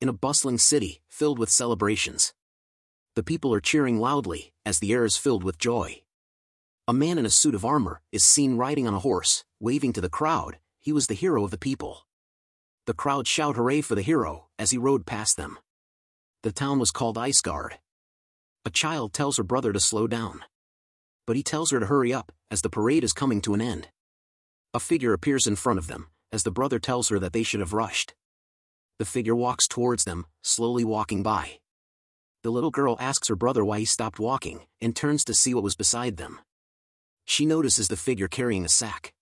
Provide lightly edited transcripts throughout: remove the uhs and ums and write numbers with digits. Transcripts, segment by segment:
In a bustling city, filled with celebrations. The people are cheering loudly, as the air is filled with joy. A man in a suit of armor is seen riding on a horse, waving to the crowd. He was the hero of the people. The crowd shout hooray for the hero, as he rode past them. The town was called Iceguard. A child tells her brother to slow down. But he tells her to hurry up, as the parade is coming to an end. A figure appears in front of them, as the brother tells her that they should have rushed. The figure walks towards them, slowly walking by. The little girl asks her brother why he stopped walking, and turns to see what was beside them. She notices the figure carrying a sack.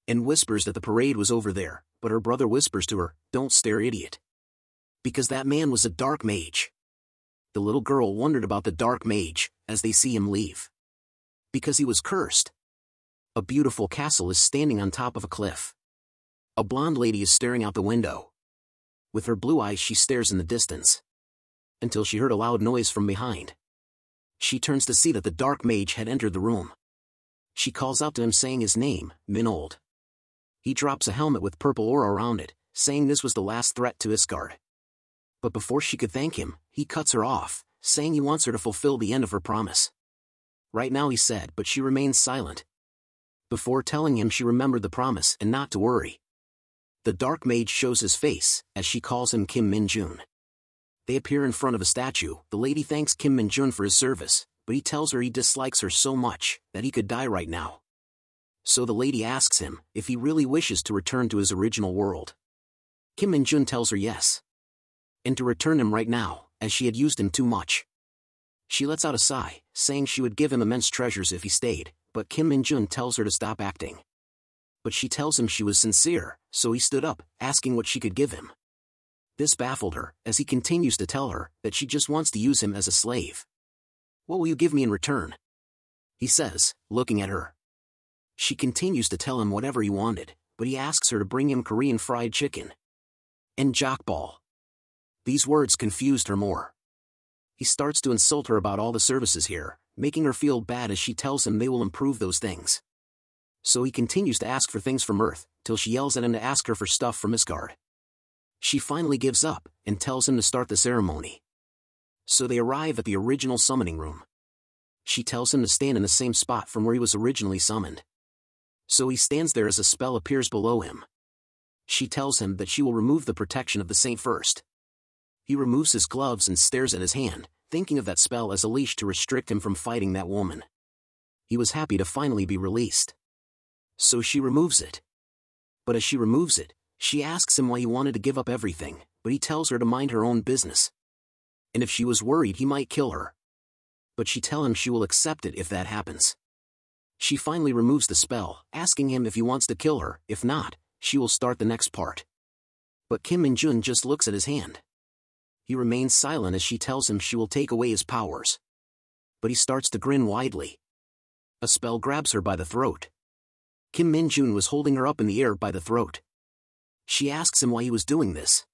And whispers that the parade was over there, but her brother whispers to her, "Don't stare, idiot." Because that man was a dark mage. The little girl wondered about the dark mage, as they see him leave. Because he was cursed. A beautiful castle is standing on top of a cliff. A blonde lady is staring out the window. With her blue eyes she stares in the distance. Until she heard a loud noise from behind. She turns to see that the dark mage had entered the room. She calls out to him saying his name, Minold. He drops a helmet with purple aura around it, saying this was the last threat to Isgard. But before she could thank him, he cuts her off, saying he wants her to fulfill the end of her promise. Right now, he said, but she remains silent. Before telling him she remembered the promise and not to worry. The dark mage shows his face, as she calls him Kim Minjun. They appear in front of a statue. The lady thanks Kim Minjun for his service, but he tells her he dislikes her so much that he could die right now. So the lady asks him if he really wishes to return to his original world. Kim Minjun tells her yes. And to return him right now, as she had used him too much. She lets out a sigh, saying she would give him immense treasures if he stayed, but Kim Minjun tells her to stop acting. But she tells him she was sincere, so he stood up, asking what she could give him. This baffled her, as he continues to tell her that she just wants to use him as a slave. "What will you give me in return?" he says, looking at her. She continues to tell him whatever he wanted, but he asks her to bring him Korean fried chicken. And jokball. These words confused her more. He starts to insult her about all the services here, making her feel bad as she tells him they will improve those things. So he continues to ask for things from Earth, till she yells at him to ask her for stuff from Isgard. She finally gives up, and tells him to start the ceremony. So they arrive at the original summoning room. She tells him to stand in the same spot from where he was originally summoned. So he stands there as a spell appears below him. She tells him that she will remove the protection of the saint first. He removes his gloves and stares at his hand, thinking of that spell as a leash to restrict him from fighting that woman. He was happy to finally be released. So she removes it. But as she removes it, she asks him why he wanted to give up everything, but he tells her to mind her own business. And if she was worried he might kill her. But she tells him she will accept it if that happens. She finally removes the spell, asking him if he wants to kill her. If not, she will start the next part. But Kim Minjun just looks at his hand. He remains silent as she tells him she will take away his powers. But he starts to grin widely. A spell grabs her by the throat. Kim Minjun was holding her up in the air by the throat. She asks him why he was doing this.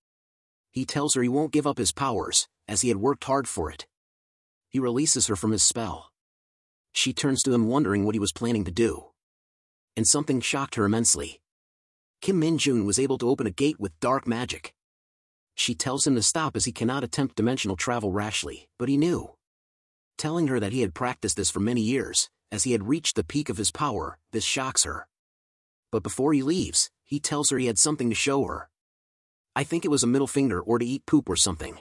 He tells her he won't give up his powers, as he had worked hard for it. He releases her from his spell. She turns to him wondering what he was planning to do. And something shocked her immensely. Kim Minjun was able to open a gate with dark magic. She tells him to stop as he cannot attempt dimensional travel rashly, but he knew. Telling her that he had practiced this for many years, as he had reached the peak of his power, this shocks her. But before he leaves, he tells her he had something to show her. I think it was a middle finger or to eat poop or something.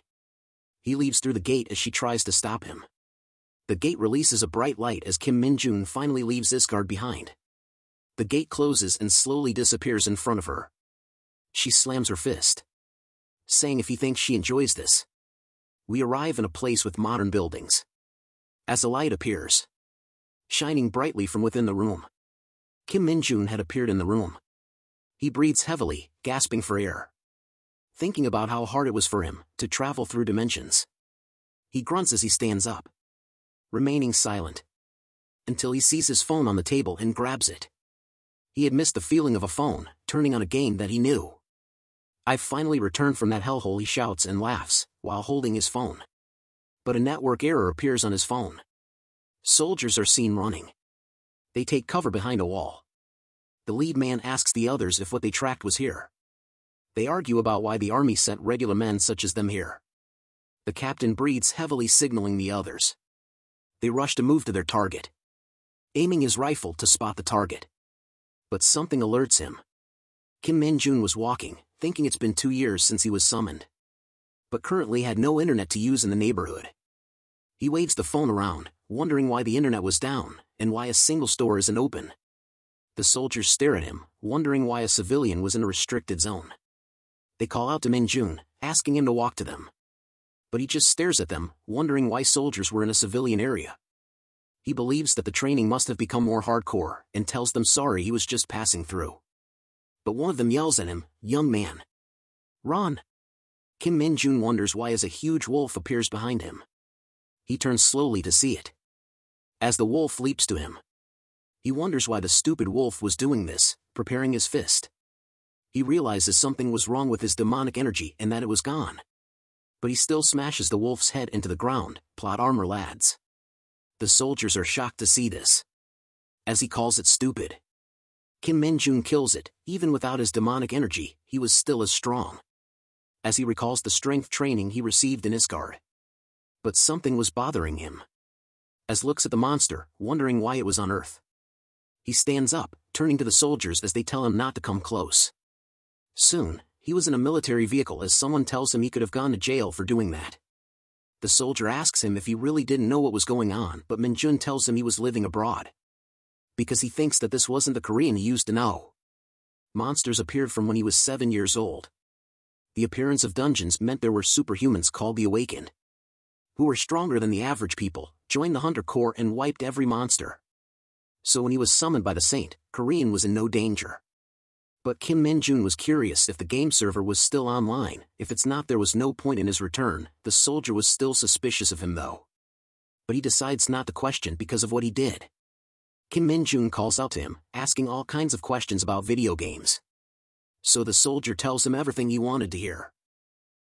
He leaves through the gate as she tries to stop him. The gate releases a bright light as Kim Minjun finally leaves Isgard behind. The gate closes and slowly disappears in front of her. She slams her fist, saying if he thinks she enjoys this. We arrive in a place with modern buildings. As a light appears, shining brightly from within the room. Kim Minjun had appeared in the room. He breathes heavily, gasping for air. Thinking about how hard it was for him to travel through dimensions. He grunts as he stands up, remaining silent, until he sees his phone on the table and grabs it. He had missed the feeling of a phone, turning on a game that he knew. I've finally returned from that hellhole, he shouts and laughs, while holding his phone. But a network error appears on his phone. Soldiers are seen running. They take cover behind a wall. The lead man asks the others if what they tracked was here. They argue about why the army sent regular men such as them here. The captain breathes heavily, signaling the others. They rush to move to their target, aiming his rifle to spot the target. But something alerts him. Kim Minjun was walking, thinking it's been 2 years since he was summoned, but currently had no internet to use in the neighborhood. He waves the phone around, wondering why the internet was down, and why a single store isn't open. The soldiers stare at him, wondering why a civilian was in a restricted zone. They call out to Minjun, asking him to walk to them. But he just stares at them, wondering why soldiers were in a civilian area. He believes that the training must have become more hardcore, and tells them sorry he was just passing through. But one of them yells at him, "Young man, run!" Kim Minjun wonders why as a huge wolf appears behind him. He turns slowly to see it. As the wolf leaps to him, he wonders why the stupid wolf was doing this, preparing his fist. He realizes something was wrong with his demonic energy and that it was gone. But he still smashes the wolf's head into the ground. Plot armor, lads. The soldiers are shocked to see this, as he calls it stupid. Kim Minjun kills it. Even without his demonic energy, he was still as strong, as he recalls the strength training he received in Isgard. But something was bothering him, as looks at the monster, wondering why it was on Earth. He stands up, turning to the soldiers as they tell him not to come close. Soon, he was in a military vehicle as someone tells him he could have gone to jail for doing that. The soldier asks him if he really didn't know what was going on, but Minjun tells him he was living abroad, because he thinks that this wasn't the Korean he used to know. Monsters appeared from when he was 7 years old. The appearance of dungeons meant there were superhumans called the Awakened, who were stronger than the average people, joined the Hunter Corps and wiped every monster. So when he was summoned by the Saint, Korean was in no danger. But Kim Minjun was curious if the game server was still online. If it's not, there was no point in his return. The soldier was still suspicious of him though, but he decides not to question because of what he did. Kim Minjun calls out to him, asking all kinds of questions about video games. So the soldier tells him everything he wanted to hear.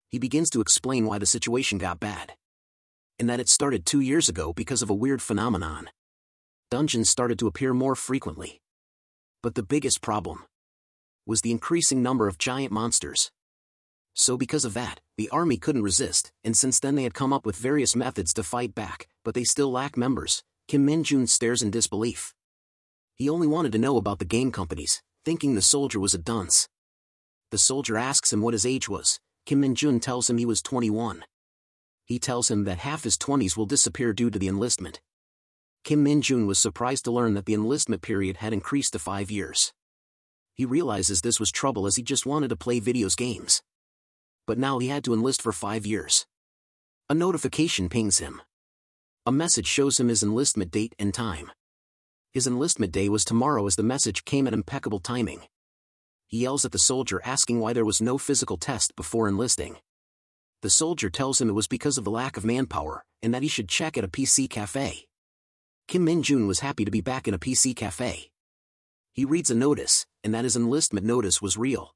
He begins to explain why the situation got bad, and that it started 2 years ago because of a weird phenomenon. Dungeons started to appear more frequently. But the biggest problem was the increasing number of giant monsters. So because of that, the army couldn't resist, and since then they had come up with various methods to fight back, but they still lack members. Kim Minjun stares in disbelief. He only wanted to know about the game companies, thinking the soldier was a dunce. The soldier asks him what his age was. Kim Minjun tells him he was 21. He tells him that half his 20s will disappear due to the enlistment. Kim Minjun was surprised to learn that the enlistment period had increased to 5 years. He realizes this was trouble as he just wanted to play video games. But now he had to enlist for 5 years. A notification pings him. A message shows him his enlistment date and time. His enlistment day was tomorrow as the message came at impeccable timing. He yells at the soldier asking why there was no physical test before enlisting. The soldier tells him it was because of the lack of manpower, and that he should check at a PC cafe. Kim Minjun was happy to be back in a PC cafe. He reads a notice, and that his enlistment notice was real,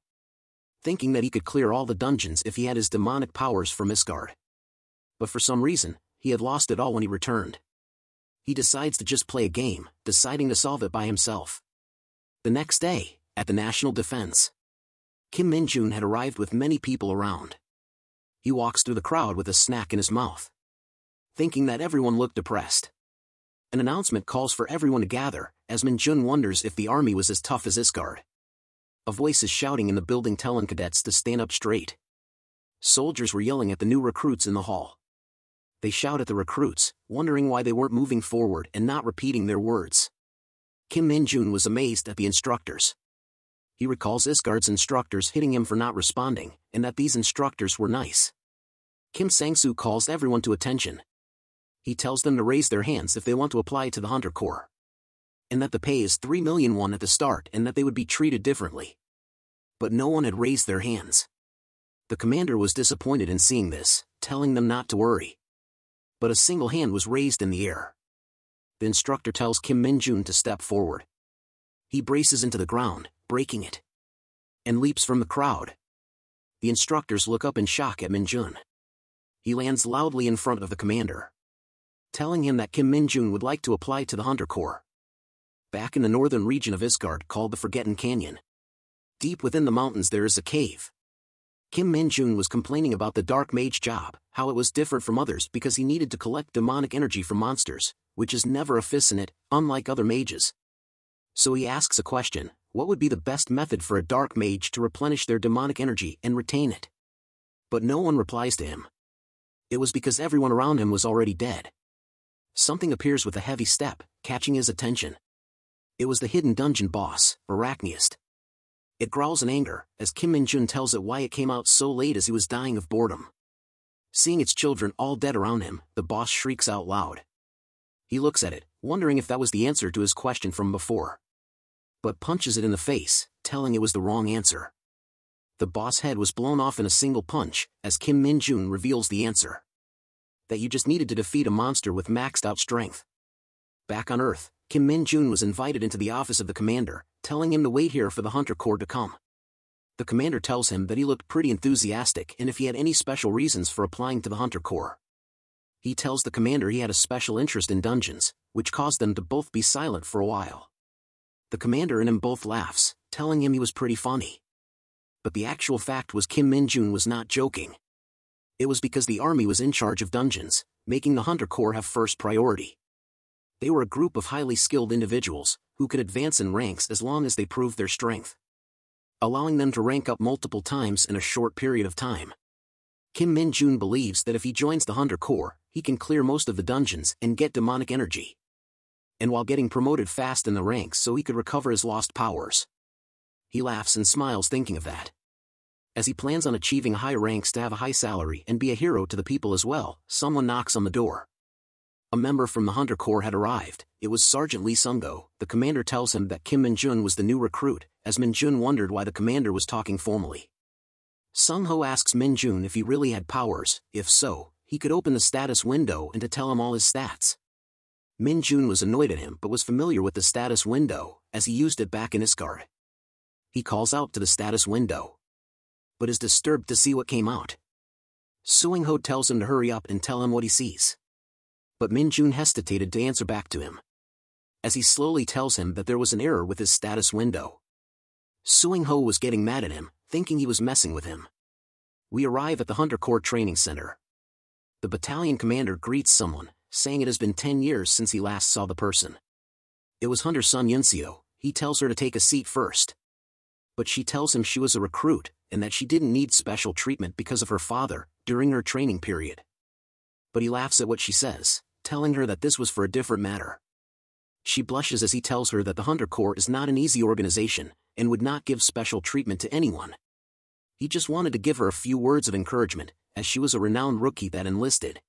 thinking that he could clear all the dungeons if he had his demonic powers from Isgard. But for some reason, he had lost it all when he returned. He decides to just play a game, deciding to solve it by himself. The next day, at the National Defense, Kim Minjun had arrived with many people around. He walks through the crowd with a snack in his mouth, thinking that everyone looked depressed. An announcement calls for everyone to gather, as Minjun wonders if the army was as tough as Isgard. A voice is shouting in the building telling cadets to stand up straight. Soldiers were yelling at the new recruits in the hall. They shout at the recruits, wondering why they weren't moving forward and not repeating their words. Kim Minjun was amazed at the instructors. He recalls Isgard's instructors hitting him for not responding, and that these instructors were nice. Kim Sang-soo calls everyone to attention. He tells them to raise their hands if they want to apply to the Hunter Corps, and that the pay is 3 million won at the start and that they would be treated differently. But no one had raised their hands. The commander was disappointed in seeing this, telling them not to worry. But a single hand was raised in the air. The instructor tells Kim Minjun to step forward. He braces into the ground, breaking it, and leaps from the crowd. The instructors look up in shock at Minjun. He lands loudly in front of the commander, telling him that Kim Minjun would like to apply to the Hunter Corps. Back in the northern region of Isgard called the Forgotten Canyon, deep within the mountains there is a cave. Kim Minjun was complaining about the dark mage job, how it was different from others because he needed to collect demonic energy from monsters, which is never a fist in it, unlike other mages. So he asks a question: what would be the best method for a dark mage to replenish their demonic energy and retain it? But no one replies to him. It was because everyone around him was already dead. Something appears with a heavy step, catching his attention. It was the hidden dungeon boss, Arachneist. It growls in anger, as Kim Minjun tells it why it came out so late as he was dying of boredom. Seeing its children all dead around him, the boss shrieks out loud. He looks at it, wondering if that was the answer to his question from before. But punches it in the face, telling it was the wrong answer. The boss head was blown off in a single punch, as Kim Minjun reveals the answer. That you just needed to defeat a monster with maxed out strength. Back on Earth, Kim Minjun was invited into the office of the commander, telling him to wait here for the Hunter Corps to come. The commander tells him that he looked pretty enthusiastic and if he had any special reasons for applying to the Hunter Corps. He tells the commander he had a special interest in dungeons, which caused them to both be silent for a while. The commander and him both laughs, telling him he was pretty funny. But the actual fact was Kim Minjun was not joking. It was because the army was in charge of dungeons, making the Hunter Corps have first priority. They were a group of highly skilled individuals, who could advance in ranks as long as they proved their strength, allowing them to rank up multiple times in a short period of time. Kim Minjun believes that if he joins the Hunter Corps, he can clear most of the dungeons and get demonic energy. And while getting promoted fast in the ranks so he could recover his lost powers. He laughs and smiles thinking of that. As he plans on achieving high ranks to have a high salary and be a hero to the people as well, someone knocks on the door. A member from the Hunter Corps had arrived. It was Sergeant Lee Sung-go. The commander tells him that Kim Minjun was the new recruit, as Minjun wondered why the commander was talking formally. Sung-ho asks Minjun if he really had powers. If so, he could open the status window and to tell him all his stats. Minjun was annoyed at him but was familiar with the status window, as he used it back in Isgard. He calls out to the status window, but is disturbed to see what came out. Sung-ho tells him to hurry up and tell him what he sees. But Minjun hesitated to answer back to him, as he slowly tells him that there was an error with his status window. Sung-ho was getting mad at him, thinking he was messing with him. We arrive at the Hunter Corps training center. The battalion commander greets someone, saying it has been 10 years since he last saw the person. It was Hunter Sun Yunseo. He tells her to take a seat first. But she tells him she was a recruit, and that she didn't need special treatment because of her father, during her training period. But he laughs at what she says, telling her that this was for a different matter. She blushes as he tells her that the Hunter Corps is not an easy organization, and would not give special treatment to anyone. He just wanted to give her a few words of encouragement, as she was a renowned rookie that enlisted.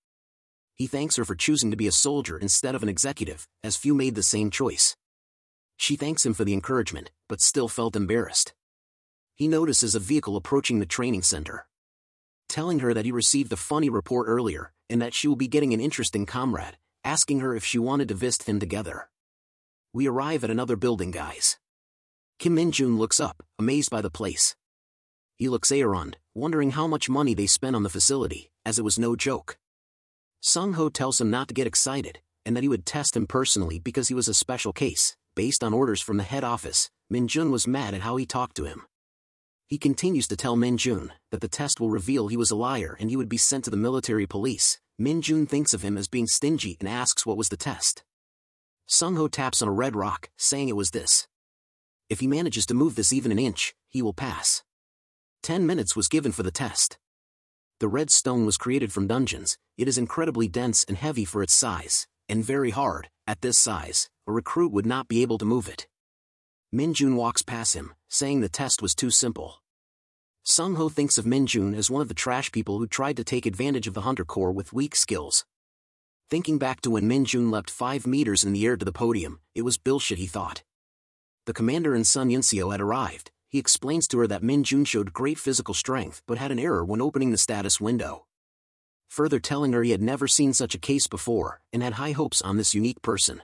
He thanks her for choosing to be a soldier instead of an executive, as few made the same choice. She thanks him for the encouragement, but still felt embarrassed. He notices a vehicle approaching the training center, telling her that he received a funny report earlier, and that she will be getting an interesting comrade, asking her if she wanted to visit him together. We arrive at another building, guys. Kim Minjun looks up, amazed by the place. He looks around, wondering how much money they spent on the facility, as it was no joke. Sung-ho tells him not to get excited, and that he would test him personally because he was a special case, based on orders from the head office. Minjun was mad at how he talked to him. He continues to tell Minjun that the test will reveal he was a liar and he would be sent to the military police. Minjun thinks of him as being stingy and asks what was the test. Sung-ho taps on a red rock, saying it was this. If he manages to move this even an inch, he will pass. 10 minutes was given for the test. The red stone was created from dungeons. It is incredibly dense and heavy for its size, and very hard. At this size, a recruit would not be able to move it. Minjun walks past him, saying the test was too simple. Sung-ho thinks of Minjun as one of the trash people who tried to take advantage of the Hunter Corps with weak skills. Thinking back to when Minjun leapt 5 meters in the air to the podium, it was bullshit, he thought. The commander and Sun Yunseo had arrived. He explains to her that Minjun showed great physical strength but had an error when opening the status window. Further telling her he had never seen such a case before, and had high hopes on this unique person.